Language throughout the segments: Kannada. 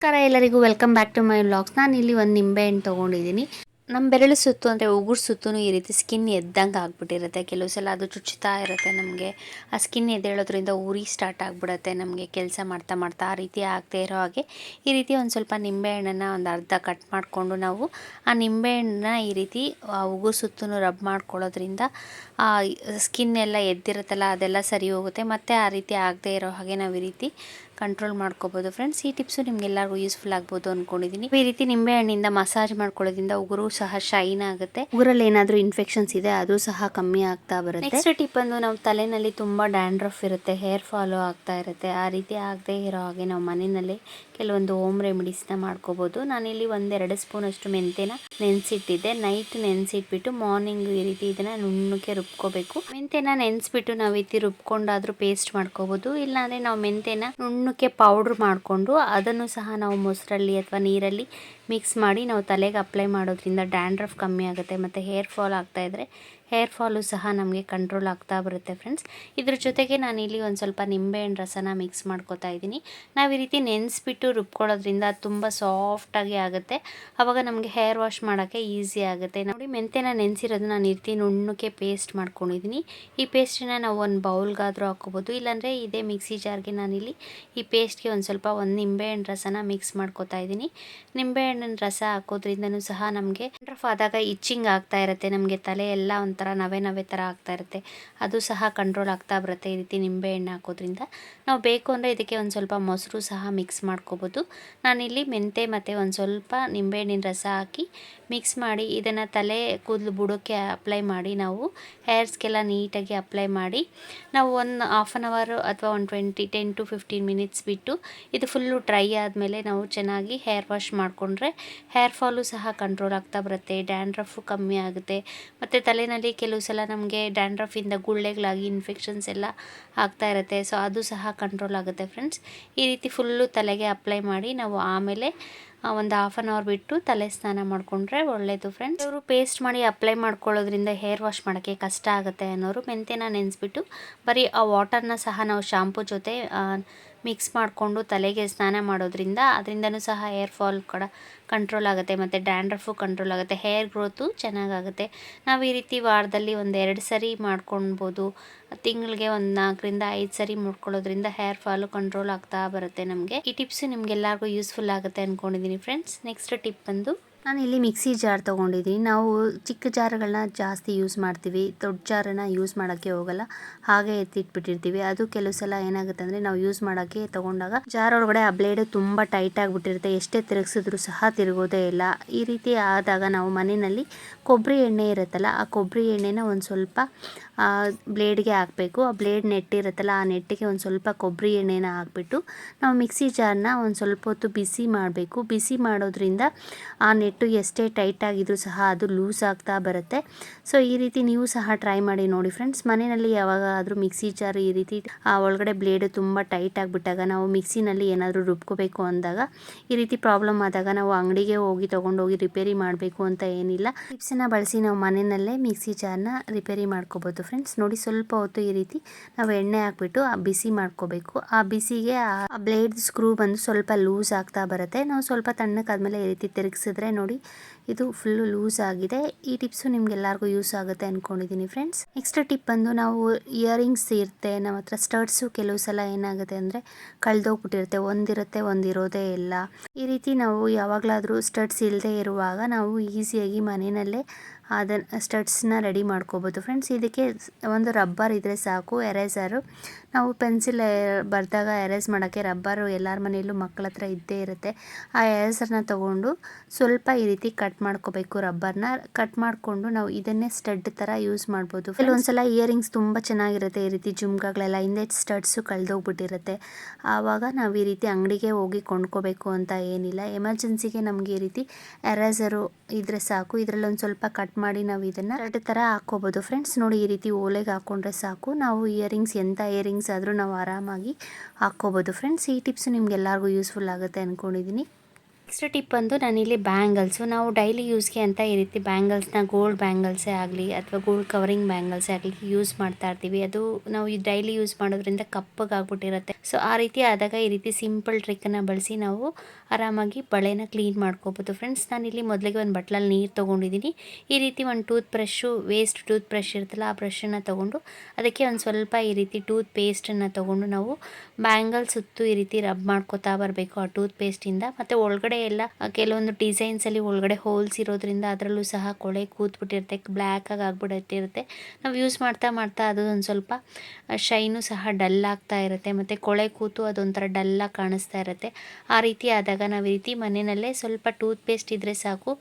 ನಮಸ್ಕಾರ ಎಲ್ಲರಿಗೂ welcome back to my vlogs. ನಾನು ಇಲ್ಲಿ ಒಂದು ನಿಂಬೆ ಹಣ್ಣು ತೊಗೊಂಡಿದ್ದೀನಿ. ನಮ್ಮ ಬೆರಳು ಸುತ್ತು ಅಂದರೆ ಉಗುರು ಸುತ್ತೂ ಈ ರೀತಿ ಸ್ಕಿನ್ ಎದ್ದಂಗೆ ಆಗ್ಬಿಟ್ಟಿರುತ್ತೆ. ಕೆಲವು ಸಲ ಅದು ಚುಚ್ಚುತ್ತಾ ಇರುತ್ತೆ ನಮಗೆ. ಆ ಸ್ಕಿನ್ ಎದ್ದೇಳೋದ್ರಿಂದ ಉರಿ ಸ್ಟಾರ್ಟ್ ಆಗಿಬಿಡುತ್ತೆ ನಮಗೆ ಕೆಲಸ ಮಾಡ್ತಾ ಮಾಡ್ತಾ. ಆ ರೀತಿ ಆಗದೆ ಇರೋ ಹಾಗೆ ಈ ರೀತಿ ಒಂದು ಸ್ವಲ್ಪ ನಿಂಬೆಹಣ್ಣನ್ನು ಒಂದು ಅರ್ಧ ಕಟ್ ಮಾಡಿಕೊಂಡು ನಾವು ಆ ನಿಂಬೆಹಣ್ಣನ್ನ ಈ ರೀತಿ ಉಗುರು ಸುತ್ತೂ ರಬ್ ಮಾಡ್ಕೊಳ್ಳೋದ್ರಿಂದ ಆ ಸ್ಕಿನ್ ಎಲ್ಲ ಎದ್ದಿರುತ್ತಲ್ಲ ಅದೆಲ್ಲ ಸರಿ ಹೋಗುತ್ತೆ. ಮತ್ತು ಆ ರೀತಿ ಆಗದೆ ಇರೋ ಹಾಗೆ ನಾವು ಈ ರೀತಿ ಕಂಟ್ರೋಲ್ ಮಾಡ್ಕೋಬೋದು ಫ್ರೆಂಡ್ಸ್. ಈ ಟಿಪ್ಸು ನಿಮ್ಗೆಲ್ಲರಿಗೂ ಯೂಸ್ಫುಲ್ ಆಗ್ಬೋದು ಅಂದ್ಕೊಂಡಿದ್ದೀನಿ. ಈ ರೀತಿ ನಿಂಬೆ ಹಣ್ಣಿಂದ ಮಸಾಜ್ ಮಾಡ್ಕೊಳ್ಳೋದ್ರಿಂದ ಉಗುರು ಸಹ ಶೈನ್ ಆಗುತ್ತೆ. ಉಗುರಲ್ಲಿ ಏನಾದರೂ ಇನ್ಫೆಕ್ಷನ್ಸ್ ಇದೆ ಅದು ಸಹ ಕಮ್ಮಿ ಆಗ್ತಾ ಬರುತ್ತೆ. ನೆಕ್ಸ್ಟ್ ಟಿಪ್ ಬಂದು ನಾವು ತಲೆನಲ್ಲಿ ತುಂಬ ಡ್ಯಾಂಡ್ರಫ್ ಇರುತ್ತೆ, ಹೇರ್ ಫಾಲು ಆಗ್ತಾ ಇರುತ್ತೆ. ಆ ರೀತಿ ಆಗದೆ ಇರೋ ಹಾಗೆ ನಾವು ಮನೆಯಲ್ಲಿ ಕೆಲವೊಂದು ಹೋಮ್ ರೆಮಿಡೀಸ್ನ ಮಾಡ್ಕೋಬೋದು. ನಾನಿಲ್ಲಿ 1-2 ಸ್ಪೂನ್ ಅಷ್ಟು ಮೆಂತೆನ ನೆನೆಸಿಟ್ಟಿದ್ದೆ. ನೈಟ್ ನೆನೆಸಿಟ್ಬಿಟ್ಟು ಮಾರ್ನಿಂಗ್ ಈ ರೀತಿ ಇದನ್ನು ನುಣ್ಣಗೆ ರುಬ್ಕೋಬೇಕು. ಮೆಂತೆನ ನೆನೆಸ್ಬಿಟ್ಟು ನಾವು ಈ ರೀತಿ ರುಬ್ಕೊಂಡಾದ್ರೂ ಪೇಸ್ಟ್ ಮಾಡ್ಕೋಬೋದು. ಇಲ್ಲಾಂದರೆ ನಾವು ಮೆಂತೆನ ನುಣ್ಣಕ್ಕೆ ಪೌಡ್ರ್ ಮಾಡಿಕೊಂಡು ಅದನ್ನು ಸಹ ನಾವು ಮೊಸರಲ್ಲಿ ಅಥವಾ ನೀರಲ್ಲಿ ಮಿಕ್ಸ್ ಮಾಡಿ ನಾವು ತಲೆಗೆ ಅಪ್ಲೈ ಮಾಡೋದ್ರಿಂದ ಡ್ಯಾಂಡ್ರಫ್ ಕಮ್ಮಿ ಆಗುತ್ತೆ. ಮತ್ತು ಹೇರ್ ಫಾಲ್ ಆಗ್ತಾಯಿದ್ರೆ ಹೇರ್ ಫಾಲು ಸಹ ನಮಗೆ ಕಂಟ್ರೋಲ್ ಆಗ್ತಾ ಬರುತ್ತೆ ಫ್ರೆಂಡ್ಸ್. ಇದ್ರ ಜೊತೆಗೆ ನಾನಿಲ್ಲಿ ಒಂದು ಸ್ವಲ್ಪ ನಿಂಬೆಹಣ್ಣು ರಸನ ಮಿಕ್ಸ್ ಮಾಡ್ಕೊತಾ ಇದ್ದೀನಿ. ನಾವು ಈ ರೀತಿ ನೆನೆಸ್ಬಿಟ್ಟು ರುಬ್ಕೊಳ್ಳೋದ್ರಿಂದ ತುಂಬ ಸಾಫ್ಟಾಗಿ ಆಗುತ್ತೆ. ಆವಾಗ ನಮಗೆ ಹೇರ್ ವಾಶ್ ಮಾಡೋಕ್ಕೆ ಈಸಿ ಆಗುತ್ತೆ. ನೋಡಿ ಮೆಂತೆನ ನೆನೆಸಿರೋದು ನಾನು ಈ ರೀತಿ ನುಣ್ಣಕ್ಕೆ ಪೇಸ್ಟ್ ಮಾಡ್ಕೊಂಡಿದ್ದೀನಿ. ಈ ಪೇಸ್ಟನ್ನ ನಾವು ಒಂದು ಬೌಲ್ಗಾದರೂ ಹಾಕ್ಕೋಬೋದು. ಇಲ್ಲಾಂದರೆ ಇದೇ ಮಿಕ್ಸಿ ಜಾರ್ಗೆ ನಾನಿಲ್ಲಿ ಈ ಪೇಸ್ಟ್ಗೆ ಒಂದು ನಿಂಬೆಹಣ್ಣು ರಸನ ಮಿಕ್ಸ್ ಮಾಡ್ಕೊತಾ ಇದ್ದೀನಿ. ನಿಂಬೆಹಣ್ಣಿನ ರಸ ಹಾಕೋದ್ರಿಂದನೂ ಸಹ ನಮಗೆ ಡ್ಯಾಂಡ್ರಫ್ ಆದಾಗ ಇಚ್ಚಿಂಗ್ ಆಗ್ತಾ ಇರುತ್ತೆ. ನಮಗೆ ತಲೆ ಎಲ್ಲ ಒಂಥರ ನವೆ ಥರ ಆಗ್ತಾ ಇರುತ್ತೆ. ಅದು ಸಹ ಕಂಟ್ರೋಲ್ ಆಗ್ತಾ ಬರುತ್ತೆ ಈ ರೀತಿ ನಿಂಬೆಹಣ್ಣು ಹಾಕೋದ್ರಿಂದ. ನಾವು ಬೇಕು ಅಂದರೆ ಇದಕ್ಕೆ ಒಂದು ಸ್ವಲ್ಪ ಮೊಸರು ಸಹ ಮಿಕ್ಸ್ ಮಾಡ್ಕೋಬೋದು. ನಾನಿಲ್ಲಿ ಮೆಂತೆ ಮತ್ತು ಒಂದು ಸ್ವಲ್ಪ ನಿಂಬೆಹಣ್ಣಿನ ರಸ ಹಾಕಿ ಮಿಕ್ಸ್ ಮಾಡಿ ಇದನ್ನು ತಲೆ ಕೂದಲು ಬುಡಕ್ಕೆ ಅಪ್ಲೈ ಮಾಡಿ ನಾವು ಹೇರ್ಸ್ಗೆಲ್ಲ ನೀಟಾಗಿ ಅಪ್ಲೈ ಮಾಡಿ ನಾವು ಒಂದು ಹಾಫ್ ಆನ್ ಅವರ್ ಅಥವಾ ಒಂದು 10 to 15 ಮಿನಿಟ್ಸ್ ಬಿಟ್ಟು ಇದು ಫುಲ್ಲು ಡ್ರೈ ಆದಮೇಲೆ ನಾವು ಚೆನ್ನಾಗಿ ಹೇರ್ ವಾಶ್ ಮಾಡಿಕೊಂಡ್ರೆ ಹೇರ್ ಫಾಲು ಸಹ ಕಂಟ್ರೋಲ್ ಆಗ್ತಾ ಬರುತ್ತೆ. ಡ್ಯಾಂಡ್ರಫು ಕಮ್ಮಿ ಆಗುತ್ತೆ. ಮತ್ತು ತಲೆಯಲ್ಲಿ ಕೆಲವು ಸಲ ನಮಗೆ ಡ್ಯಾಂಡ್ರಫಿಂದ ಗುಳ್ಳೆಗಳಾಗಿ ಇನ್ಫೆಕ್ಷನ್ಸ್ ಎಲ್ಲ ಆಗ್ತಾ ಇರುತ್ತೆ. ಸೊ ಅದು ಸಹ ಕಂಟ್ರೋಲ್ ಆಗುತ್ತೆ ಫ್ರೆಂಡ್ಸ್. ಈ ರೀತಿ ಫುಲ್ಲು ತಲೆಗೆ ಅಪ್ಲೈ ಮಾಡಿ ನಾವು ಆಮೇಲೆ ಒಂದು ಹಾಫ್ ಆನ್ ಅವರ್ ಬಿಟ್ಟು ತಲೆ ಸ್ನಾನ ಮಾಡಿಕೊಂಡ್ರೆ ಒಳ್ಳೆಯದು ಫ್ರೆಂಡ್ಸ್. ಅವರು ಪೇಸ್ಟ್ ಮಾಡಿ ಅಪ್ಲೈ ಮಾಡ್ಕೊಳ್ಳೋದ್ರಿಂದ ಹೇರ್ ವಾಶ್ ಮಾಡೋಕ್ಕೆ ಕಷ್ಟ ಆಗುತ್ತೆ ಅನ್ನೋರು ಮೆಂತೆನ ನೆನೆಸ್ಬಿಟ್ಟು ಬರೀ ಆ ವಾಟರ್ನ ಸಹ ನಾವು ಶಾಂಪೂ ಜೊತೆ ಮಿಕ್ಸ್ ಮಾಡಿಕೊಂಡು ತಲೆಗೆ ಸ್ನಾನ ಮಾಡೋದ್ರಿಂದ ಅದರಿಂದನೂ ಸಹ ಹೇರ್ ಫಾಲ್ ಕೂಡ ಕಂಟ್ರೋಲ್ ಆಗುತ್ತೆ. ಮತ್ತು ಡ್ಯಾಂಡ್ರಫು ಕಂಟ್ರೋಲ್ ಆಗುತ್ತೆ, ಹೇರ್ ಗ್ರೋತು ಚೆನ್ನಾಗಾಗುತ್ತೆ. ನಾವು ಈ ರೀತಿ ವಾರದಲ್ಲಿ 1-2 ಸರಿ ಮಾಡ್ಕೊಳ್ಬೋದು. ತಿಂಗಳಿಗೆ 4-5 ಸರಿ ಮಾಡ್ಕೊಳ್ಳೋದ್ರಿಂದ ಹೇರ್ ಫಾಲು ಕಂಟ್ರೋಲ್ ಆಗ್ತಾ ಬರುತ್ತೆ ನಮಗೆ. ಈ ಟಿಪ್ಸು ನಿಮಗೆಲ್ಲರಿಗೂ ಯೂಸ್ಫುಲ್ ಆಗುತ್ತೆ ಅಂದ್ಕೊಂಡಿದ್ದೀನಿ ಫ್ರೆಂಡ್ಸ್. ನೆಕ್ಸ್ಟ್ ಟಿಪ್ ಬಂದು ನಾನು ಇಲ್ಲಿ ಮಿಕ್ಸಿ ಜಾರ್ ತೊಗೊಂಡಿದ್ದೀನಿ. ನಾವು ಚಿಕ್ಕ ಜಾರ್ಗಳನ್ನ ಜಾಸ್ತಿ ಯೂಸ್ ಮಾಡ್ತೀವಿ, ದೊಡ್ಡ ಜಾರನ್ನು ಯೂಸ್ ಮಾಡೋಕ್ಕೆ ಹೋಗಲ್ಲ, ಹಾಗೆ ಎತ್ತಿಟ್ಬಿಟ್ಟಿರ್ತೀವಿ. ಅದು ಕೆಲವು ಸಲ ಏನಾಗುತ್ತೆ ಅಂದರೆ ನಾವು ಯೂಸ್ ಮಾಡೋಕ್ಕೆ ತೊಗೊಂಡಾಗ ಜಾರ್ ಒಳಗಡೆ ಆ ಬ್ಲೇಡು ತುಂಬ ಟೈಟ್ ಆಗಿಬಿಟ್ಟಿರುತ್ತೆ, ಎಷ್ಟೇ ತಿರುಗಿಸಿದ್ರೂ ಸಹ ತಿರುಗೋದೇ ಇಲ್ಲ. ಈ ರೀತಿ ಆದಾಗ ನಾವು ಮನೆಯಲ್ಲಿ ಕೊಬ್ಬರಿ ಎಣ್ಣೆ ಇರುತ್ತಲ್ಲ, ಆ ಕೊಬ್ಬರಿ ಎಣ್ಣೆನ ಒಂದು ಸ್ವಲ್ಪ ಬ್ಲೇಡ್ಗೆ ಹಾಕಬೇಕು. ಆ ಬ್ಲೇಡ್ ನೆಟ್ಟಿರುತ್ತಲ್ಲ, ಆ ನೆಟ್ಟಿಗೆ ಒಂದು ಸ್ವಲ್ಪ ಕೊಬ್ಬರಿ ಎಣ್ಣೆನ ಹಾಕ್ಬಿಟ್ಟು ನಾವು ಮಿಕ್ಸಿ ಜಾರ್ನ ಒಂದು ಸ್ವಲ್ಪ ಹೊತ್ತು ಬಿಸಿ ಮಾಡಬೇಕು. ಬಿಸಿ ಮಾಡೋದ್ರಿಂದ ಆ ನೆಟ್ಟು ಎಷ್ಟೇ ಟೈಟ್ ಆಗಿದ್ರೂ ಸಹ ಅದು ಲೂಸ್ ಆಗ್ತಾ ಬರುತ್ತೆ. ಸೊ ಈ ರೀತಿ ನೀವು ಸಹ ಟ್ರೈ ಮಾಡಿ ನೋಡಿ ಫ್ರೆಂಡ್ಸ್. ಮನೆಯಲ್ಲಿ ಯಾವಾಗಾದರೂ ಮಿಕ್ಸಿ ಜಾರ್ ಈ ರೀತಿ ಒಳಗಡೆ ಬ್ಲೇಡು ತುಂಬ ಟೈಟ್ ಆಗಿಬಿಟ್ಟಾಗ ನಾವು ಮಿಕ್ಸಿನಲ್ಲಿ ಏನಾದರೂ ರುಬ್ಕೋಬೇಕು ಅಂದಾಗ ಈ ರೀತಿ ಪ್ರಾಬ್ಲಮ್ ಆದಾಗ ನಾವು ಅಂಗಡಿಗೆ ಹೋಗಿ ತೊಗೊಂಡೋಗಿ ರಿಪೇರಿ ಮಾಡಬೇಕು ಅಂತ ಏನಿಲ್ಲ. ಟಿಪ್ಸನ್ನು ಬಳಸಿ ನಾವು ಮನೆಯಲ್ಲೇ ಮಿಕ್ಸಿ ಜಾರ್ನ ರಿಪೇರಿ ಮಾಡ್ಕೋಬೋದು ಫ್ರೆಂಡ್ಸ್. ನೋಡಿ ಸ್ವಲ್ಪ ಹೊತ್ತು ಈ ರೀತಿ ನಾವು ಎಣ್ಣೆ ಹಾಕ್ಬಿಟ್ಟು ಬಿಸಿ ಮಾಡ್ಕೋಬೇಕು. ಆ ಬಿಸಿಗೆ ಆ ಬ್ಲೇಡ್ ಸ್ಕ್ರೂ ಬಂದು ಸ್ವಲ್ಪ ಲೂಸ್ ಆಗ್ತಾ ಬರುತ್ತೆ. ನಾವು ಸ್ವಲ್ಪ ತಣ್ಣಕ್ಕಾದ್ಮೇಲೆ ಈ ರೀತಿ ತಿರುಗಿಸಿದ್ರೆ ನೋಡಿ ಇದು ಫುಲ್ಲು ಲೂಸ್ ಆಗಿದೆ. ಈ ಟಿಪ್ಸು ನಿಮ್ಗೆಲ್ಲರಿಗೂ ಯೂಸ್ ಆಗುತ್ತೆ ಅಂದ್ಕೊಂಡಿದ್ದೀನಿ ಫ್ರೆಂಡ್ಸ್. ನೆಕ್ಸ್ಟ್ ಟಿಪ್ ಬಂದು ನಾವು ಇಯರಿಂಗ್ಸ್ ಇರುತ್ತೆ ನಮ್ಮ ಹತ್ರ, ಸ್ಟಡ್ಸು ಕೆಲವು ಸಲ ಏನಾಗುತ್ತೆ ಅಂದರೆ ಕಳೆದೋಗ್ಬಿಟ್ಟಿರುತ್ತೆ, ಒಂದಿರುತ್ತೆ ಒಂದಿರೋದೇ ಇಲ್ಲ. ಈ ರೀತಿ ನಾವು ಯಾವಾಗಲಾದರೂ ಸ್ಟಡ್ಸ್ ಇಲ್ಲದೆ ಇರುವಾಗ ನಾವು ಈಸಿಯಾಗಿ ಮನೆಯಲ್ಲೇ ಅದನ್ನು ಸ್ಟಡ್ಸ್ನ ರೆಡಿ ಮಾಡ್ಕೋಬೋದು ಫ್ರೆಂಡ್ಸ್. ಇದಕ್ಕೆ ಒಂದು ರಬ್ಬರ್ ಇದ್ದರೆ ಸಾಕು, ಎರೇಸರು. ನಾವು ಪೆನ್ಸಿಲ್ ಬರೆದಾಗ ಎರೇಸ್ ಮಾಡೋಕ್ಕೆ ರಬ್ಬರು ಎಲ್ಲರ ಮನೆಯಲ್ಲೂ ಮಕ್ಕಳ ಹತ್ರ ಇದ್ದೇ ಇರುತ್ತೆ. ಆ ಎರೇಸರ್ನ ತೊಗೊಂಡು ಸ್ವಲ್ಪ ಈ ರೀತಿ ಕಟ್ ಮಾಡ್ಕೋಬೇಕು. ರಬ್ಬರ್ನ ಕಟ್ ಮಾಡಿಕೊಂಡು ನಾವು ಇದನ್ನೇ ಸ್ಟಡ್ ಥರ ಯೂಸ್ ಮಾಡ್ಬೋದು. ಕೆಲವೊಂದ್ಸಲ ಇಯರಿಂಗ್ಸ್ ತುಂಬ ಚೆನ್ನಾಗಿರುತ್ತೆ, ಈ ರೀತಿ ಜುಮ್ಕಾಗಳೆಲ್ಲ ಹಿಂದೆ ಸ್ಟಡ್ಸು ಕಳೆದೋಗ್ಬಿಟ್ಟಿರುತ್ತೆ. ಆವಾಗ ನಾವು ಈ ರೀತಿ ಅಂಗಡಿಗೆ ಹೋಗಿ ಕೊಂಡ್ಕೋಬೇಕು ಅಂತ ಏನಿಲ್ಲ. ಎಮರ್ಜೆನ್ಸಿಗೆ ನಮಗೆ ಈ ರೀತಿ ಎರೇಸರು ಇದ್ರೆ ಸಾಕು. ಇದರಲ್ಲಿ ಒಂದು ಸ್ವಲ್ಪ ಕಟ್ ಮಾಡಿ ನಾವು ಇದನ್ನು ಸ್ಟಡ್ ಥರ ಹಾಕ್ಕೋಬೋದು ಫ್ರೆಂಡ್ಸ್. ನೋಡಿ ಈ ರೀತಿ ಓಲೆಗೆ ಹಾಕ್ಕೊಂಡ್ರೆ ಸಾಕು, ನಾವು ಇಯರಿಂಗ್ಸ್ ಎಂಥ ಇಯರಿಂಗ್ಸ್ ಆದರೂ ನಾವು ಆರಾಮಾಗಿ ಹಾಕ್ಕೋಬೋದು ಫ್ರೆಂಡ್ಸ್. ಈ ಟಿಪ್ಸ್ ನಿಮ್ಗೆಲ್ಲರಿಗೂ ಯೂಸ್ಫುಲ್ ಆಗುತ್ತೆ ಅಂದ್ಕೊಂಡಿದ್ದೀನಿ. ನೆಕ್ಸ್ಟ್ ಟಿಪ್ ಬಂದು ನಾನಿಲ್ಲಿ ಬ್ಯಾಂಗಲ್ಸು, ನಾವು ಡೈಲಿ ಯೂಸ್ಗೆ ಅಂತ ಈ ರೀತಿ ಬ್ಯಾಂಗಲ್ಸ್ನ ಗೋಲ್ಡ್ ಬ್ಯಾಂಗಲ್ಸೇ ಆಗಲಿ ಅಥವಾ ಗೋಲ್ಡ್ ಕವರಿಂಗ್ ಬ್ಯಾಂಗಲ್ಸೇ ಆಗಲಿ ಯೂಸ್ ಮಾಡ್ತಾ ಇರ್ತೀವಿ. ಅದು ನಾವು ಈ ಡೈಲಿ ಯೂಸ್ ಮಾಡೋದ್ರಿಂದ ಕಪ್ಪಗಾಗ್ಬಿಟ್ಟಿರುತ್ತೆ. ಸೊ ಆ ರೀತಿ ಆದಾಗ ಈ ರೀತಿ ಸಿಂಪಲ್ ಟ್ರಿಕ್ಕನ್ನು ಬಳಸಿ ನಾವು ಆರಾಮಾಗಿ ಬಳೆನ ಕ್ಲೀನ್ ಮಾಡ್ಕೋಬೋದು ಫ್ರೆಂಡ್ಸ್. ನಾನಿಲ್ಲಿ ಮೊದಲಿಗೆ ಒಂದು ಬಟ್ಲಲ್ಲಿ ನೀರು ತೊಗೊಂಡಿದ್ದೀನಿ. ಈ ರೀತಿ ಒಂದು tooth brush, waste tooth brush ಇರುತ್ತಲ್ಲ ಆ ಬ್ರಷನ್ನು ತೊಗೊಂಡು ಅದಕ್ಕೆ ಒಂದು ಸ್ವಲ್ಪ ಈ ರೀತಿ ಟೂತ್ ಪೇಸ್ಟನ್ನು ತೊಗೊಂಡು ನಾವು ಬ್ಯಾಂಗಲ್ ಸುತ್ತು ಈ ರೀತಿ ರಬ್ ಮಾಡ್ಕೋತಾ ಬರಬೇಕು ಆ ಟೂತ್ ಪೇಸ್ಟಿಂದ. ಮತ್ತು ಒಳಗಡೆ ಎಲ್ಲ ಕೆಲವೊಂದು ಡಿಸೈನ್ಸಲ್ಲಿ ಒಳಗಡೆ ಹೋಲ್ಸ್ ಇರೋದ್ರಿಂದ ಅದರಲ್ಲೂ ಸಹ ಕೊಳೆ ಕೂತ್ಬಿಟ್ಟಿರುತ್ತೆ, ಬ್ಲ್ಯಾಕಾಗಿ ಆಗ್ಬಿಟ್ಟಿರುತ್ತೆ. ನಾವು ಯೂಸ್ ಮಾಡ್ತಾ ಮಾಡ್ತಾ ಅದು ಒಂದು ಸ್ವಲ್ಪ ಶೈನು ಸಹ ಡಲ್ ಆಗ್ತಾ ಇರುತ್ತೆ ಮತ್ತು ಕೊಳೆ ಕೂತು ಅದೊಂಥರ ಡಲ್ಲಾಗಿ ಕಾಣಿಸ್ತಾ ಇರುತ್ತೆ. ಆ ರೀತಿ ಆದಾಗ ನಾವು ಈ ರೀತಿ ಮನೆಯಲ್ಲೇ ಸ್ವಲ್ಪ ಟೂತ್ ಪೇಸ್ಟ್ ಇದ್ದರೆ ಸಾಕು,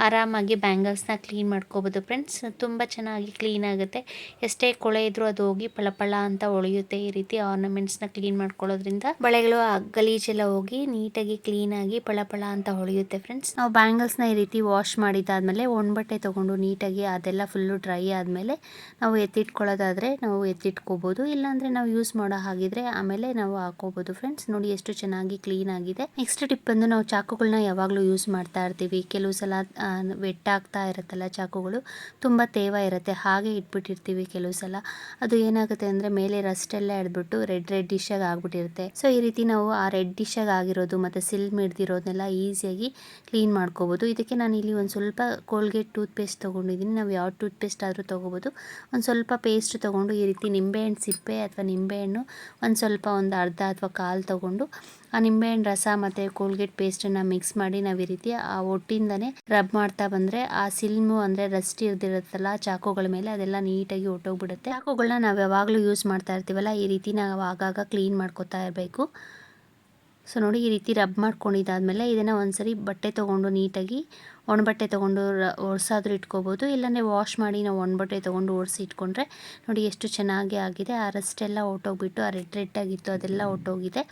ಆರಾಮಾಗಿ ಬ್ಯಾಂಗಲ್ಸ್ನ ಕ್ಲೀನ್ ಮಾಡ್ಕೋಬೋದು ಫ್ರೆಂಡ್ಸ್. ತುಂಬ ಚೆನ್ನಾಗಿ ಕ್ಲೀನ್ ಆಗುತ್ತೆ. ಎಷ್ಟೇ ಕೊಳೆ ಇದ್ರೂ ಅದು ಹೋಗಿ ಪಳಪಳ ಅಂತ ಹೊಳೆಯುತ್ತೆ. ಈ ರೀತಿ ಆರ್ನಮೆಂಟ್ಸ್ನ ಕ್ಲೀನ್ ಮಾಡ್ಕೊಳ್ಳೋದ್ರಿಂದ ಬಳೆಗಳು ಗಲೀಜೆಲ್ಲ ಹೋಗಿ ನೀಟಾಗಿ ಕ್ಲೀನಾಗಿ ಪಳಪಳ ಅಂತ ಹೊಳೆಯುತ್ತೆ ಫ್ರೆಂಡ್ಸ್. ನಾವು ಬ್ಯಾಂಗಲ್ಸ್ನ ಈ ರೀತಿ ವಾಶ್ ಮಾಡಿದ್ದಾದಮೇಲೆ ಒಣಬಟ್ಟೆ ತೊಗೊಂಡು ನೀಟಾಗಿ ಅದೆಲ್ಲ ಫುಲ್ಲು ಡ್ರೈ ಆದಮೇಲೆ ನಾವು ಎತ್ತಿಟ್ಕೊಳ್ಳೋದಾದರೆ ನಾವು ಎತ್ತಿಟ್ಕೋಬೋದು, ಇಲ್ಲಾಂದರೆ ನಾವು ಯೂಸ್ ಮಾಡೋ ಹಾಗಿದ್ರೆ ಆಮೇಲೆ ನಾವು ಹಾಕೋಬೋದು ಫ್ರೆಂಡ್ಸ್. ನೋಡಿ ಎಷ್ಟು ಚೆನ್ನಾಗಿ ಕ್ಲೀನ್ ಆಗಿದೆ. ನೆಕ್ಸ್ಟ್ ಟಿಪ್ ಬಂದು ನಾವು ಚಾಕುಗಳನ್ನ ಯಾವಾಗಲೂ ಯೂಸ್ ಮಾಡ್ತಾ ಇರ್ತೀವಿ. ಕೆಲವು ಸಲ ವೆಟ್ಟಾಗ್ತಾ ಇರುತ್ತಲ್ಲ ಚಾಕುಗಳು, ತುಂಬ ತೇವ ಇರುತ್ತೆ, ಹಾಗೆ ಇಟ್ಬಿಟ್ಟಿರ್ತೀವಿ. ಕೆಲವು ಸಲ ಅದು ಏನಾಗುತ್ತೆ ಅಂದರೆ ಮೇಲೆ ರಸ್ಟೆಲ್ಲ ಎಡ್ಬಿಟ್ಟು ರೆಡ್ಡಿಶಾಗಿ ಆಗ್ಬಿಟ್ಟಿರುತ್ತೆ. ಸೊ ಈ ರೀತಿ ನಾವು ಆ ರೆಡ್ಡಿಶಾಗಿ ಆಗಿರೋದು ಮತ್ತು ಸಿಲ್ ಮಿಡ್ದಿರೋದನ್ನೆಲ್ಲ ಈಸಿಯಾಗಿ ಕ್ಲೀನ್ ಮಾಡ್ಕೋಬೋದು. ಇದಕ್ಕೆ ನಾನು ಇಲ್ಲಿ ಒಂದು ಸ್ವಲ್ಪ ಕೋಲ್ಗೇಟ್ ಟೂತ್ ಪೇಸ್ಟ್ ತೊಗೊಂಡಿದ್ದೀನಿ. ನಾವು ಯಾವ ಟೂತ್ ಪೇಸ್ಟ್ ಆದರೂ ತೊಗೋಬೋದು. ಒಂದು ಸ್ವಲ್ಪ ಪೇಸ್ಟ್ ತೊಗೊಂಡು ಈ ರೀತಿ ನಿಂಬೆಹಣ್ಣು ಸಿಪ್ಪೆ ಅಥವಾ ನಿಂಬೆಹಣ್ಣು ಒಂದು ಅರ್ಧ ಅಥವಾ ಕಾಲು ತೊಗೊಂಡು ಆ ನಿಂಬೆಹಣ್ಣು ರಸ ಮತ್ತು ಕೋಲ್ಗೇಟ್ ಪೇಸ್ಟನ್ನು ಮಿಕ್ಸ್ ಮಾಡಿ ನಾವು ಈ ರೀತಿ ಆ ಒಟ್ಟಿಂದನೇ ರಬ್ ಮಾಡ್ತಾ ಬಂದರೆ ಆ ಸಿಲ್ಮು ಅಂದರೆ ರಸ್ಟ್ ಇರ್ದಿರುತ್ತಲ್ಲ ಚಾಕುಗಳ ಮೇಲೆ ಅದೆಲ್ಲ ನೀಟಾಗಿ ಹೊಟ್ಟೋಗ್ಬಿಡುತ್ತೆ. ಚಾಕುಗಳನ್ನ ನಾವು ಯಾವಾಗಲೂ ಯೂಸ್ ಮಾಡ್ತಾ ಇರ್ತೀವಲ್ಲ, ಈ ರೀತಿ ನಾವು ಆಗಾಗ ಕ್ಲೀನ್ ಮಾಡ್ಕೋತಾ ಇರಬೇಕು. ಸೊ ನೋಡಿ ಈ ರೀತಿ ರಬ್ ಮಾಡ್ಕೊಂಡಿದ್ದಾದಮೇಲೆ ಇದನ್ನು ಒಂದ್ಸರಿ ಬಟ್ಟೆ ತೊಗೊಂಡು ನೀಟಾಗಿ ಒಣಬಟ್ಟೆ ತೊಗೊಂಡು ಒರೆಸಾದ್ರೂ ಇಟ್ಕೋಬೋದು, ಇಲ್ಲಾಂದರೆ ವಾಶ್ ಮಾಡಿ ನಾವು ಒಣಬಟ್ಟೆ ತೊಗೊಂಡು ಒರೆಸಿ ಇಟ್ಕೊಂಡ್ರೆ ನೋಡಿ ಎಷ್ಟು ಚೆನ್ನಾಗಿ ಆಗಿದೆ. ಆ ರಸ್ಟೆಲ್ಲ ಹೊಟ್ಟೋಗ್ಬಿಟ್ಟು ಆ ರೆಡ್ ಆಗಿತ್ತು ಅದೆಲ್ಲ ಹೊಟ್ಟೋಗಿದೆ.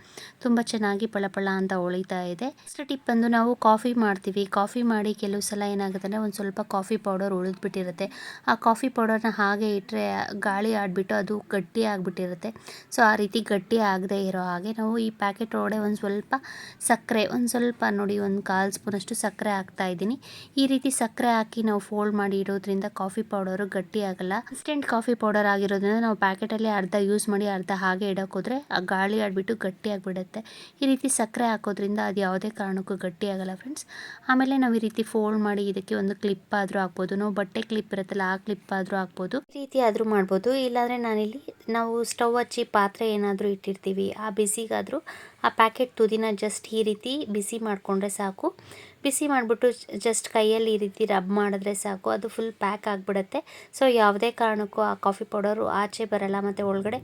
ತುಂಬ ಚೆನ್ನಾಗಿ ಪಳಪಳ ಅಂತ ಹೊಳಿತಾ ಇದೆ. ನೆಕ್ಸ್ಟ್ ಟಿಪ್ ಬಂದು ನಾವು ಕಾಫಿ ಮಾಡ್ತೀವಿ. ಕಾಫಿ ಮಾಡಿ ಕೆಲವು ಸಲ ಏನಾಗುತ್ತೆ ಅಂದರೆ ಒಂದು ಸ್ವಲ್ಪ ಕಾಫಿ ಪೌಡರ್ ಉಳಿದ್ಬಿಟ್ಟಿರುತ್ತೆ. ಆ ಕಾಫಿ ಪೌಡರ್ನ ಹಾಗೆ ಇಟ್ಟರೆ ಗಾಳಿ ಆಡಿಬಿಟ್ಟು ಅದು ಗಟ್ಟಿ ಆಗಿಬಿಟ್ಟಿರುತ್ತೆ. ಸೊ ಆ ರೀತಿ ಗಟ್ಟಿ ಆಗದೆ ಇರೋ ಹಾಗೆ ನಾವು ಈ ಪ್ಯಾಕೆಟ್ ಒಳಗಡೆ ಒಂದು ಸ್ವಲ್ಪ ಸಕ್ಕರೆ, ಒಂದು ಸ್ವಲ್ಪ ನೋಡಿ ಒಂದು 1/4 ಸ್ಪೂನಷ್ಟು ಸಕ್ಕರೆ ಹಾಕ್ತಾ ಇದ್ದೀನಿ. ಈ ರೀತಿ ಸಕ್ಕರೆ ಹಾಕಿ ನಾವು ಫೋಲ್ಡ್ ಮಾಡಿ ಇಡೋದ್ರಿಂದ ಕಾಫಿ ಪೌಡರು ಗಟ್ಟಿ ಆಗಲ್ಲ. ಇನ್ಸ್ಟೆಂಟ್ ಕಾಫಿ ಪೌಡರ್ ಆಗಿರೋದ್ರಿಂದ ನಾವು ಪ್ಯಾಕೆಟಲ್ಲಿ ಅರ್ಧ ಯೂಸ್ ಮಾಡಿ ಅರ್ಧ ಹಾಗೆ ಇಡೋಕೋದ್ರೆ ಆ ಗಾಳಿ ಆಡಿಬಿಟ್ಟು ಗಟ್ಟಿ ಆಗಿಬಿಡುತ್ತೆ. ಈ ರೀತಿ ಸಕ್ಕರೆ ಹಾಕೋದ್ರಿಂದ ಅದು ಯಾವುದೇ ಕಾರಣಕ್ಕೂ ಗಟ್ಟಿ ಆಗಲ್ಲ ಫ್ರೆಂಡ್ಸ್. ಆಮೇಲೆ ನಾವು ಈ ರೀತಿ ಫೋಲ್ಡ್ ಮಾಡಿ ಇದಕ್ಕೆ ಒಂದು ಕ್ಲಿಪ್ ಆದರೂ ಹಾಕ್ಬೋದು. ನಾವು ಬಟ್ಟೆ ಕ್ಲಿಪ್ ಇರುತ್ತಲ್ಲ ಆ ಕ್ಲಿಪ್ ಆದರೂ ಹಾಕ್ಬೋದು. ಈ ರೀತಿ ಆದರೂ ಮಾಡ್ಬೋದು. ಇಲ್ಲಾಂದರೆ ನಾನಿಲ್ಲಿ ನಾವು ಸ್ಟವ್ ಹಚ್ಚಿ ಪಾತ್ರೆ ಏನಾದರೂ ಇಟ್ಟಿರ್ತೀವಿ, ಆ ಬಿಸಿಗಾದರೂ ಆ ಪ್ಯಾಕೆಟ್ ತುದಿನ ಜಸ್ಟ್ ಈ ರೀತಿ ಬಿಸಿ ಮಾಡಿಕೊಂಡ್ರೆ ಸಾಕು. ಬಿಸಿ ಮಾಡಿಬಿಟ್ಟು ಜಸ್ಟ್ ಕೈಯಲ್ಲಿ ಈ ರೀತಿ ರಬ್ ಮಾಡಿದ್ರೆ ಸಾಕು, ಅದು ಫುಲ್ ಪ್ಯಾಕ್ ಆಗಿಬಿಡುತ್ತೆ. ಸೊ ಯಾವುದೇ ಕಾರಣಕ್ಕೂ ಆ ಕಾಫಿ ಪೌಡರು ಆಚೆ ಬರಲ್ಲ ಮತ್ತು ಒಳಗಡೆ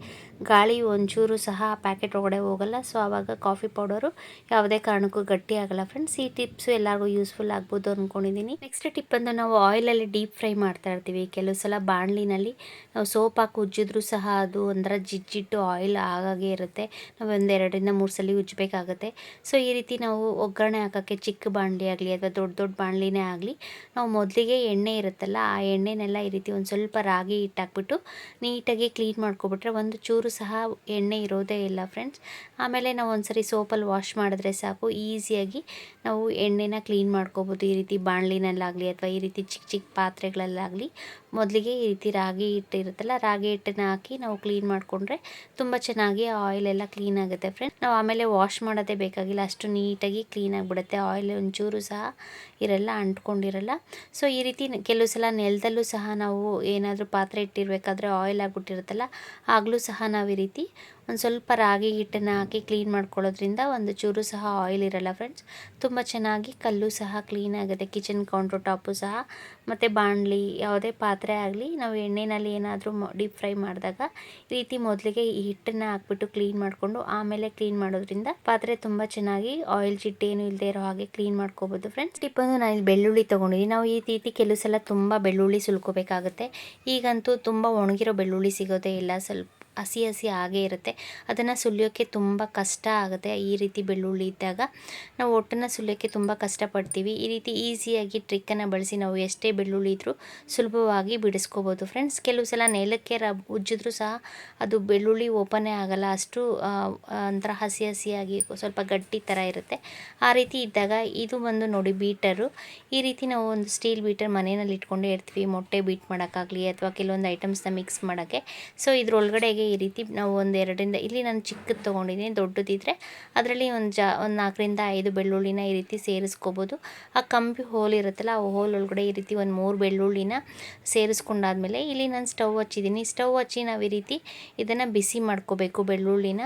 ಗಾಳಿ ಒಂಚೂರು ಸಹ ಆ ಪ್ಯಾಕೆಟ್ ಒಳಗಡೆ ಹೋಗಲ್ಲ. ಸೊ ಆವಾಗ ಕಾಫಿ ಪೌಡರು ಯಾವುದೇ ಕಾರಣಕ್ಕೂ ಗಟ್ಟಿ ಆಗಲ್ಲ ಫ್ರೆಂಡ್ಸ್. ಈ ಟಿಪ್ಸು ಎಲ್ಲರಿಗೂ ಯೂಸ್ಫುಲ್ ಆಗ್ಬೋದು ಅಂದ್ಕೊಂಡಿದ್ದೀನಿ. ನೆಕ್ಸ್ಟ್ ಟಿಪ್ ಬಂದು ನಾವು ಆಯಿಲಲ್ಲಿ ಡೀಪ್ ಫ್ರೈ ಮಾಡ್ತಾ ಇರ್ತೀವಿ. ಕೆಲವು ಸಲ ಬಾಣಲಿನಲ್ಲಿ ನಾವು ಸೋಪ್ ಹಾಕಿ ಉಜ್ಜಿದ್ರೂ ಸಹ ಅದು ಒಂಥರ ಜಿಡ್ಡು ಆಯಿಲ್ ಆಗಾಗೆ ಇರುತ್ತೆ. ನಾವು ಒಂದು 2-3 ಸಲ ಉಜ್ಜಬೇಕಾಗುತ್ತೆ. ಸೊ ಈ ರೀತಿ ನಾವು ಒಗ್ಗರಣೆ ಹಾಕೋಕ್ಕೆ ಚಿಕ್ಕ ಬಾಣಲಿ ಆಗಲಿ ಅಥವಾ ದೊಡ್ಡ ಬಾಣಲಿನೇ ಆಗಲಿ, ನಾವು ಮೊದಲಿಗೆ ಎಣ್ಣೆ ಇರುತ್ತಲ್ಲ ಆ ಎಣ್ಣೆನೆಲ್ಲ ಈ ರೀತಿ ಒಂದು ಸ್ವಲ್ಪ ರಾಗಿ ಹಿಟ್ಟಾಕ್ಬಿಟ್ಟು ನೀಟಾಗಿ ಕ್ಲೀನ್ ಮಾಡ್ಕೊಬಿಟ್ರೆ ಒಂದು ಚೂರು ಸಹ ಎಣ್ಣೆ ಇರೋದೇ ಇಲ್ಲ ಫ್ರೆಂಡ್ಸ್. ಆಮೇಲೆ ನಾವು ಒಂದ್ಸರಿ ಸೋಪಲ್ಲಿ ವಾಶ್ ಮಾಡಿದ್ರೆ ಸಾಕು, ಈಸಿಯಾಗಿ ನಾವು ಎಣ್ಣೆನ ಕ್ಲೀನ್ ಮಾಡ್ಕೋಬೋದು. ಈ ರೀತಿ ಬಾಣಲಿನಲ್ಲಾಗಲಿ ಅಥವಾ ಈ ರೀತಿ ಚಿಕ್ಕ ಚಿಕ್ಕ ಪಾತ್ರೆಗಳಲ್ಲಾಗಲಿ ಮೊದಲಿಗೆ ಈ ರೀತಿ ರಾಗಿ ಹಿಟ್ಟು ಇರುತ್ತಲ್ಲ, ರಾಗಿ ಹಿಟ್ಟನ್ನು ಹಾಕಿ ನಾವು ಕ್ಲೀನ್ ಮಾಡಿಕೊಂಡ್ರೆ ತುಂಬ ಚೆನ್ನಾಗಿ ಆಯಿಲ್ ಎಲ್ಲ ಕ್ಲೀನ್ ಆಗುತ್ತೆ ಫ್ರೆಂಡ್ಸ್. ನಾವು ಆಮೇಲೆ ವಾಶ್ ಮಾಡೋದೇ ಬೇಕಾಗಿಲ್ಲ, ಅಷ್ಟು ನೀಟಾಗಿ ಕ್ಲೀನ್ ಆಗಿಬಿಡುತ್ತೆ. ಆಯಿಲ್ ಒಂಚೂರು ಸಹ ಇರಲ್ಲ, ಅಂಟ್ಕೊಂಡಿರಲ್ಲ. ಸೊ ಈ ರೀತಿ ಕೆಲವು ಸಲ ನೆಲದಲ್ಲೂ ಸಹ ನಾವು ಏನಾದರೂ ಪಾತ್ರೆ ಇಟ್ಟಿರಬೇಕಾದ್ರೆ ಆಯಿಲ್ ಆಗಿಬಿಟ್ಟಿರುತ್ತಲ್ಲ, ಆಗಲೂ ಸಹ ನಾವು ಈ ರೀತಿ ಒಂದು ಸ್ವಲ್ಪ ರಾಗಿ ಹಿಟ್ಟನ್ನು ಹಾಕಿ ಕ್ಲೀನ್ ಮಾಡ್ಕೊಳ್ಳೋದ್ರಿಂದ ಒಂದು ಚೂರು ಸಹ ಆಯಿಲ್ ಇರಲ್ಲ ಫ್ರೆಂಡ್ಸ್. ತುಂಬ ಚೆನ್ನಾಗಿ ಕಲ್ಲು ಸಹ ಕ್ಲೀನ್ ಆಗುತ್ತೆ, ಕಿಚನ್ ಕೌಂಟರ್ ಟಾಪು ಸಹ. ಮತ್ತು ಬಾಣಲಿ ಯಾವುದೇ ಪಾತ್ರೆ ಆಗಲಿ ನಾವು ಎಣ್ಣೆಯಲ್ಲಿ ಏನಾದರೂ ಡೀಪ್ ಫ್ರೈ ಮಾಡಿದಾಗ ಈ ರೀತಿ ಮೊದಲಿಗೆ ಈ ಹಿಟ್ಟನ್ನು ಹಾಕ್ಬಿಟ್ಟು ಕ್ಲೀನ್ ಮಾಡಿಕೊಂಡು ಆಮೇಲೆ ಕ್ಲೀನ್ ಮಾಡೋದ್ರಿಂದ ಪಾತ್ರೆ ತುಂಬ ಚೆನ್ನಾಗಿ ಆಯಿಲ್ ಜಿಡ್ಡೇನು ಇಲ್ಲದೆ ಇರೋ ಹಾಗೆ ಕ್ಲೀನ್ ಮಾಡ್ಕೋಬೋದು ಫ್ರೆಂಡ್ಸ್. ಟಿಪ್ ಒಂದು ನಾನು ಬೆಳ್ಳುಳ್ಳಿ ತೊಗೊಂಡಿದ್ದೀನಿ. ನಾವು ಈ ರೀತಿ ಕೆಲವು ಸಲ ತುಂಬ ಬೆಳ್ಳುಳ್ಳಿ ಸುಲ್ಕೋಬೇಕಾಗುತ್ತೆ. ಈಗಂತೂ ತುಂಬ ಒಣಗಿರೋ ಬೆಳ್ಳುಳ್ಳಿ ಸಿಗೋದೇ ಇಲ್ಲ, ಸ್ವಲ್ಪ ಹಸಿ ಹಸಿ ಆಗೇ ಇರುತ್ತೆ. ಅದನ್ನು ಸುಲಿಯೋಕ್ಕೆ ತುಂಬ ಕಷ್ಟ ಆಗುತ್ತೆ. ಈ ರೀತಿ ಬೆಳ್ಳುಳ್ಳಿ ಇದ್ದಾಗ ನಾವು ಒಟ್ಟನ್ನು ಸುಲಿಯೋಕ್ಕೆ ತುಂಬ ಕಷ್ಟಪಡ್ತೀವಿ. ಈ ರೀತಿ ಈಸಿಯಾಗಿ ಟ್ರಿಕ್ಕನ್ನು ಬಳಸಿ ನಾವು ಎಷ್ಟೇ ಬೆಳ್ಳುಳ್ಳಿ ಇದ್ದರೂ ಸುಲಭವಾಗಿ ಬಿಡಿಸ್ಕೋಬೋದು ಫ್ರೆಂಡ್ಸ್. ಕೆಲವು ಸಲ ನೆಲಕ್ಕೆ ಉಜ್ಜಿದ್ರೂ ಸಹ ಅದು ಬೆಳ್ಳುಳ್ಳಿ ಓಪನೇ ಆಗಲ್ಲ, ಅಷ್ಟು ಒಂಥರ ಹಸಿ ಹಸಿಯಾಗಿ ಸ್ವಲ್ಪ ಗಟ್ಟಿ ಥರ ಇರುತ್ತೆ. ಆ ರೀತಿ ಇದ್ದಾಗ ಇದು ಬಂದು ನೋಡಿ ಬೀಟರು. ಈ ರೀತಿ ನಾವು ಒಂದು ಸ್ಟೀಲ್ ಬೀಟರ್ ಮನೆಯಲ್ಲಿ ಇಟ್ಕೊಂಡೇ ಇರ್ತೀವಿ, ಮೊಟ್ಟೆ ಬೀಟ್ ಮಾಡೋಕ್ಕಾಗಲಿ ಅಥವಾ ಕೆಲವೊಂದು ಐಟಮ್ಸ್ನ ಮಿಕ್ಸ್ ಮಾಡೋಕ್ಕೆ. ಸೊ ಇದ್ರೊಳಗಡೆಗೆ ಈ ರೀತಿ ನಾವು ಒಂದು 2ರಿಂದ ಇಲ್ಲಿ ನಾನು ಚಿಕ್ಕದು ತೊಗೊಂಡಿದ್ದೀನಿ, ದೊಡ್ಡದಿದ್ದರೆ ಅದರಲ್ಲಿ ಒಂದು 4ರಿಂದ 5 ಬೆಳ್ಳುಳ್ಳಿನ ಈ ರೀತಿ ಸೇರಿಸ್ಕೋಬೋದು. ಆ ಕಂಬಿ ಹೋಲ್ ಇರುತ್ತಲ್ಲ, ಆ ಹೋಲ್ ಒಳಗಡೆ ಈ ರೀತಿ ಒಂದು 3 ಬೆಳ್ಳುಳ್ಳಿನ ಸೇರಿಸ್ಕೊಂಡಾದ್ಮೇಲೆ ಇಲ್ಲಿ ನಾನು ಸ್ಟವ್ ಹಚ್ಚಿದ್ದೀನಿ. ಸ್ಟವ್ ಹಚ್ಚಿ ನಾವು ಈ ರೀತಿ ಇದನ್ನು ಬಿಸಿ ಮಾಡ್ಕೋಬೇಕು. ಬೆಳ್ಳುಳ್ಳಿನ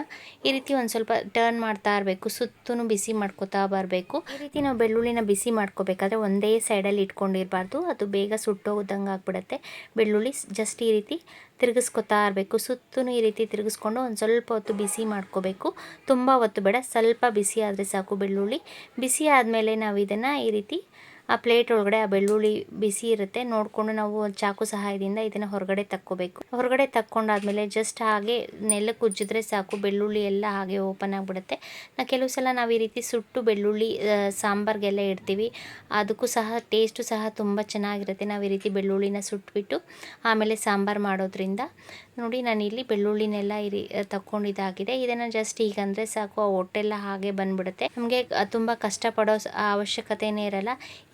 ಈ ರೀತಿ ಒಂದು ಸ್ವಲ್ಪ ಟರ್ನ್ ಮಾಡ್ತಾ ಇರಬೇಕು, ಸುತ್ತೂ ಬಿಸಿ ಮಾಡ್ಕೋತಾ ಬರಬೇಕು. ಈ ರೀತಿ ನಾವು ಬೆಳ್ಳುಳ್ಳಿನ ಬಿಸಿ ಮಾಡ್ಕೋಬೇಕಾದ್ರೆ ಒಂದೇ ಸೈಡಲ್ಲಿ ಇಟ್ಕೊಂಡಿರಬಾರ್ದು, ಅದು ಬೇಗ ಸುಟ್ಟೋದಂಗೆ ಆಗ್ಬಿಡುತ್ತೆ. ಬೆಳ್ಳುಳ್ಳಿ ಜಸ್ಟ್ ಈ ರೀತಿ ತಿರುಗಿಸ್ಕೊತಾ ಇರಬೇಕು, ಸುತ್ತೂ ಈ ರೀತಿ ತಿರುಗಿಸ್ಕೊಂಡು ಒಂದು ಸ್ವಲ್ಪ ಹೊತ್ತು ಬಿಸಿ ಮಾಡ್ಕೋಬೇಕು. ತುಂಬ ಹೊತ್ತು ಬೇಡ, ಸ್ವಲ್ಪ ಬಿಸಿ ಆದರೆ ಸಾಕು ಬೆಳ್ಳುಳ್ಳಿ. ಬಿಸಿ ಆದಮೇಲೆ ನಾವು ಇದನ್ನು ಈ ರೀತಿ ಆ ಪ್ಲೇಟ್ ಒಳಗಡೆ ಆ ಬೆಳ್ಳುಳ್ಳಿ ಬಿಸಿ ಇರುತ್ತೆ ನೋಡಿಕೊಂಡು ನಾವು ಚಾಕು ಸಹಾಯದಿಂದ ಇದನ್ನು ಹೊರಗಡೆ ತಕ್ಕೋಬೇಕು. ಹೊರಗಡೆ ತಕ್ಕೊಂಡಾದ್ಮೇಲೆ ಜಸ್ಟ್ ಹಾಗೆ ನೆಲಕ್ಕೆ ಉಜ್ಜಿದ್ರೆ ಸಾಕು, ಬೆಳ್ಳುಳ್ಳಿ ಎಲ್ಲ ಹಾಗೆ ಓಪನ್ ಆಗಿಬಿಡುತ್ತೆ. ಕೆಲವು ಸಲ ನಾವು ಈ ರೀತಿ ಸುಟ್ಟು ಬೆಳ್ಳುಳ್ಳಿ ಸಾಂಬಾರಿಗೆಲ್ಲ ಇಡ್ತೀವಿ, ಅದಕ್ಕೂ ಸಹ ಟೇಸ್ಟು ಸಹ ತುಂಬ ಚೆನ್ನಾಗಿರುತ್ತೆ. ನಾವು ಈ ರೀತಿ ಬೆಳ್ಳುಳ್ಳಿನ ಸುಟ್ಬಿಟ್ಟು ಆಮೇಲೆ ಸಾಂಬಾರು ಮಾಡೋದ್ರಿಂದ. ನೋಡಿ ನಾನಿಲ್ಲಿ ಬೆಳ್ಳುಳ್ಳಿನೆಲ್ಲ ತಕ್ಕೊಂಡಿದ್ದಾಗಿದೆ. ಇದನ್ನು ಜಸ್ಟ್ ಹೀಗಂದರೆ ಸಾಕು, ಆ ಹೊಟ್ಟೆಲ್ಲ ಹಾಗೆ ಬಂದುಬಿಡುತ್ತೆ. ನಮಗೆ ತುಂಬ ಕಷ್ಟಪಡೋ ಅವಶ್ಯಕತೆಯೇ ಇರಲ್ಲ.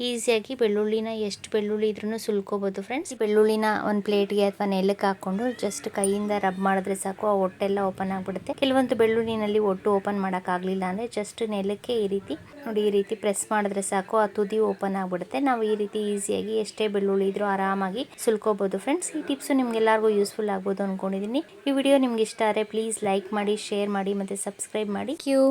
ಈಸಿಯಾಗಿ ಬೆಳ್ಳುಳ್ಳಿನ ಎಷ್ಟು ಬೆಳ್ಳುಳ್ಳಿ ಇದ್ರೂ ಸುಲ್ಕೋಬೋದು ಫ್ರೆಂಡ್ಸ್. ಬೆಳ್ಳುಳ್ಳಿನ ಒಂದು ಪ್ಲೇಟ್ಗೆ ಅಥವಾ ನೆಲಕ್ಕೆ ಹಾಕ್ಕೊಂಡು ಜಸ್ಟ್ ಕೈಯಿಂದ ರಬ್ ಮಾಡಿದ್ರೆ ಸಾಕು, ಆ ಹೊಟ್ಟೆಲ್ಲ ಓಪನ್ ಆಗಿಬಿಡುತ್ತೆ. ಕೆಲವೊಂದು ಬೆಳ್ಳುಳ್ಳಿನಲ್ಲಿ ಒಟ್ಟು ಓಪನ್ ಮಾಡೋಕ್ಕಾಗಲಿಲ್ಲ ಅಂದರೆ ಜಸ್ಟ್ ನೆಲಕ್ಕೆ ಈ ರೀತಿ ನೋಡಿ ಈ ರೀತಿ ಪ್ರೆಸ್ ಮಾಡಿದ್ರೆ ಸಾಕು, ಆ ತುದಿ ಓಪನ್ ಆಗಿಬಿಡುತ್ತೆ. ನಾವು ಈ ರೀತಿ ಈಸಿಯಾಗಿ ಎಷ್ಟೇ ಬೆಳ್ಳುಳ್ಳಿ ಇದ್ರೂ ಆರಾಮಾಗಿ ಸುಲ್ಕೋಬೋದು ಫ್ರೆಂಡ್ಸ್. ಈ ಟಿಪ್ಸು ನಿಮ್ಗೆಲ್ಲರಿಗೂ ಯೂಸ್ಫುಲ್ ಆಗ್ಬೋದು ಅಂದ್ಕೊಂಡಿದ್ದೀನಿ. ಈ ವಿಡಿಯೋ ನಿಮ್ಗೆ ಇಷ್ಟ ಆದರೆ ಪ್ಲೀಸ್ ಲೈಕ್ ಮಾಡಿ, ಶೇರ್ ಮಾಡಿ ಮತ್ತು ಸಬ್ಸ್ಕ್ರೈಬ್ ಮಾಡಿ. Thank you.